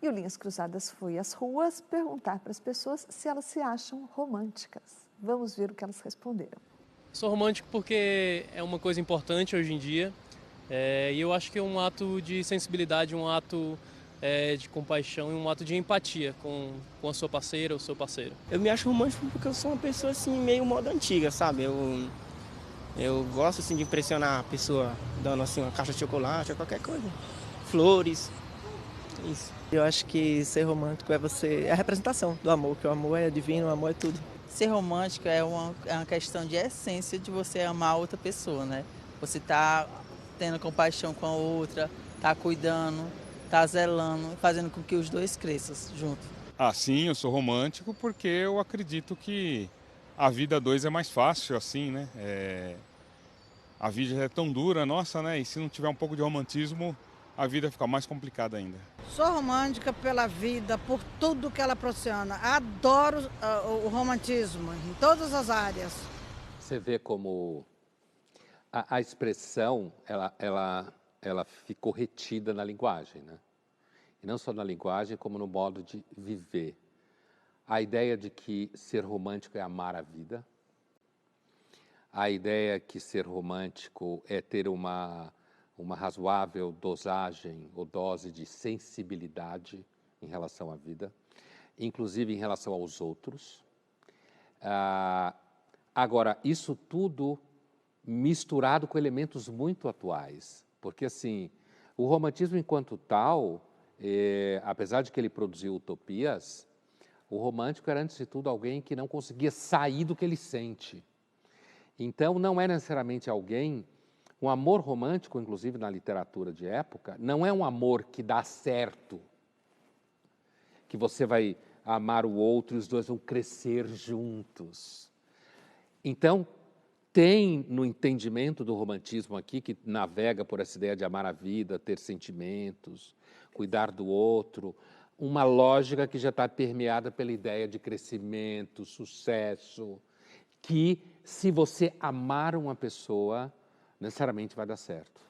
E o Linhas Cruzadas foi às ruas perguntar para as pessoas se elas se acham românticas. Vamos ver o que elas responderam. Sou romântico porque é uma coisa importante hoje em dia e eu acho que é um ato de sensibilidade, um ato de compaixão e um ato de empatia com a sua parceira ou seu parceiro. Eu me acho romântico porque eu sou uma pessoa assim, meio moda antiga, sabe? Eu gosto assim de impressionar a pessoa dando assim uma caixa de chocolate ou qualquer coisa. Flores, isso. Eu acho que ser romântico é a representação do amor, que o amor é divino, o amor é tudo. Ser romântico é uma questão de essência de você amar outra pessoa, né? Você tá tendo compaixão com a outra, tá cuidando, tá zelando, fazendo com que os dois cresçam juntos. Ah, sim, eu sou romântico porque eu acredito que a vida a dois é mais fácil assim, né? A vida é tão dura, nossa, né? E se não tiver um pouco de romantismo, a vida fica mais complicada ainda. Sou romântica pela vida, por tudo que ela proporciona. Adoro o romantismo em todas as áreas. Você vê como a expressão, ela ficou retida na linguagem, né? E não só na linguagem, como no modo de viver. A ideia de que ser romântico é amar a vida. A ideia que ser romântico é ter uma razoável dosagem ou dose de sensibilidade em relação à vida, inclusive em relação aos outros. Agora, isso tudo misturado com elementos muito atuais, porque assim, o romantismo enquanto tal, apesar de que ele produziu utopias, o romântico era antes de tudo alguém que não conseguia sair do que ele sente. Então, não é necessariamente alguém. Um amor romântico, inclusive na literatura de época, não é um amor que dá certo, que você vai amar o outro e os dois vão crescer juntos. Então, tem no entendimento do romantismo aqui, que navega por essa ideia de amar a vida, ter sentimentos, cuidar do outro, uma lógica que já está permeada pela ideia de crescimento, sucesso, que se você amar uma pessoa, necessariamente vai dar certo.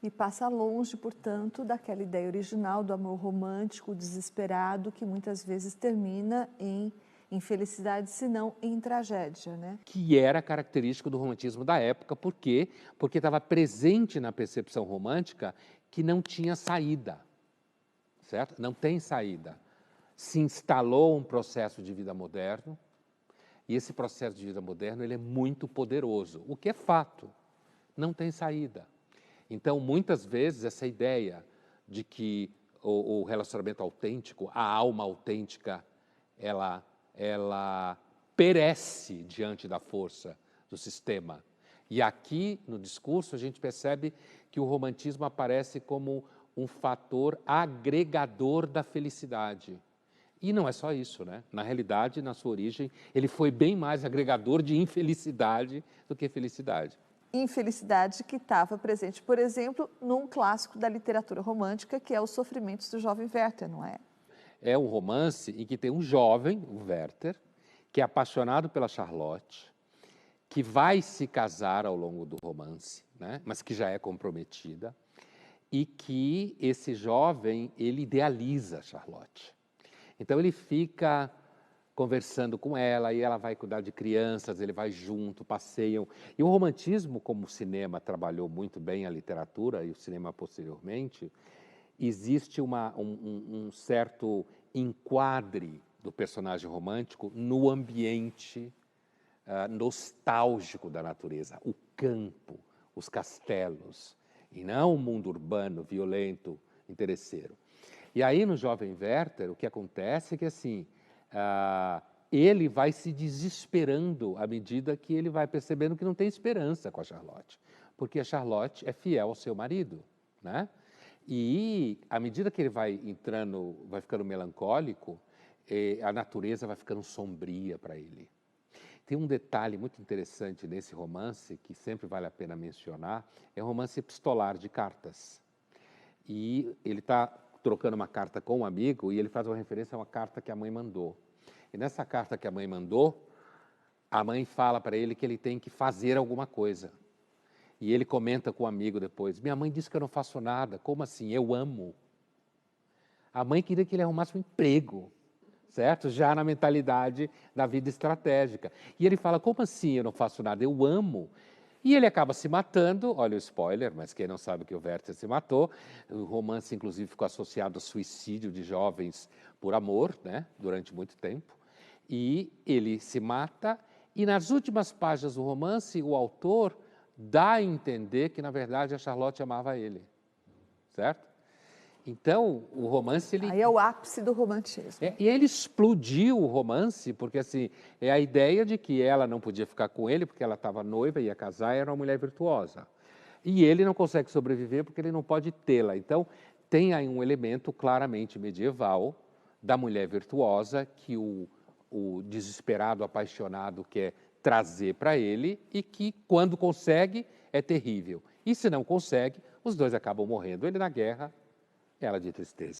E passa longe, portanto, daquela ideia original do amor romântico, desesperado, que muitas vezes termina em infelicidade, se não em tragédia, né? Que era característico do romantismo da época, por quê? Porque estava presente na percepção romântica que não tinha saída, certo? Não tem saída. Se instalou um processo de vida moderno, e esse processo de vida moderno ele é muito poderoso, o que é fato. Não tem saída. Então, muitas vezes, essa ideia de que o relacionamento autêntico, a alma autêntica, ela perece diante da força do sistema. E aqui, no discurso, a gente percebe que o romantismo aparece como um fator agregador da felicidade. E não é só isso, né? Na realidade, na sua origem, ele foi bem mais agregador de infelicidade do que felicidade. Infelicidade que estava presente, por exemplo, num clássico da literatura romântica, que é Os Sofrimentos do Jovem Werther, não é? É um romance em que tem um jovem, o Werther, que é apaixonado pela Charlotte, que vai se casar ao longo do romance, né? Mas que já é comprometida, e que esse jovem, ele idealiza a Charlotte. Então ele fica conversando com ela, e ela vai cuidar de crianças, ele vai junto, passeiam. E o romantismo, como o cinema trabalhou muito bem a literatura e o cinema posteriormente, existe um certo enquadre do personagem romântico no ambiente nostálgico da natureza, o campo, os castelos, e não o mundo urbano, violento, interesseiro. E aí, no Jovem Werther, o que acontece é que, assim, ele vai se desesperando à medida que ele vai percebendo que não tem esperança com a Charlotte, porque a Charlotte é fiel ao seu marido, né? E à medida que ele vai entrando, vai ficando melancólico, a natureza vai ficando sombria para ele. Tem um detalhe muito interessante nesse romance, que sempre vale a pena mencionar, é um romance epistolar de cartas. E ele está trocando uma carta com um amigo e ele faz uma referência a uma carta que a mãe mandou. E nessa carta que a mãe mandou, a mãe fala para ele que ele tem que fazer alguma coisa. E ele comenta com o amigo depois, minha mãe disse que eu não faço nada, como assim? Eu amo. A mãe queria que ele arrumasse um emprego, certo? Já na mentalidade da vida estratégica. E ele fala, como assim eu não faço nada? Eu amo. E ele acaba se matando, olha o spoiler, mas quem não sabe que o Werther se matou. O romance, inclusive, ficou associado ao suicídio de jovens por amor, né? Durante muito tempo. E ele se mata, e nas últimas páginas do romance, o autor dá a entender que, na verdade, a Charlotte amava ele, certo? Então, o romance... Aí é o ápice do romantismo. E ele explodiu o romance, porque assim, é a ideia de que ela não podia ficar com ele, porque ela estava noiva, ia casar, era uma mulher virtuosa. E ele não consegue sobreviver porque ele não pode tê-la. Então, tem aí um elemento claramente medieval da mulher virtuosa que o desesperado, apaixonado quer trazer para ele e que, quando consegue, é terrível. E se não consegue, os dois acabam morrendo. Ele na guerra, ela de tristeza.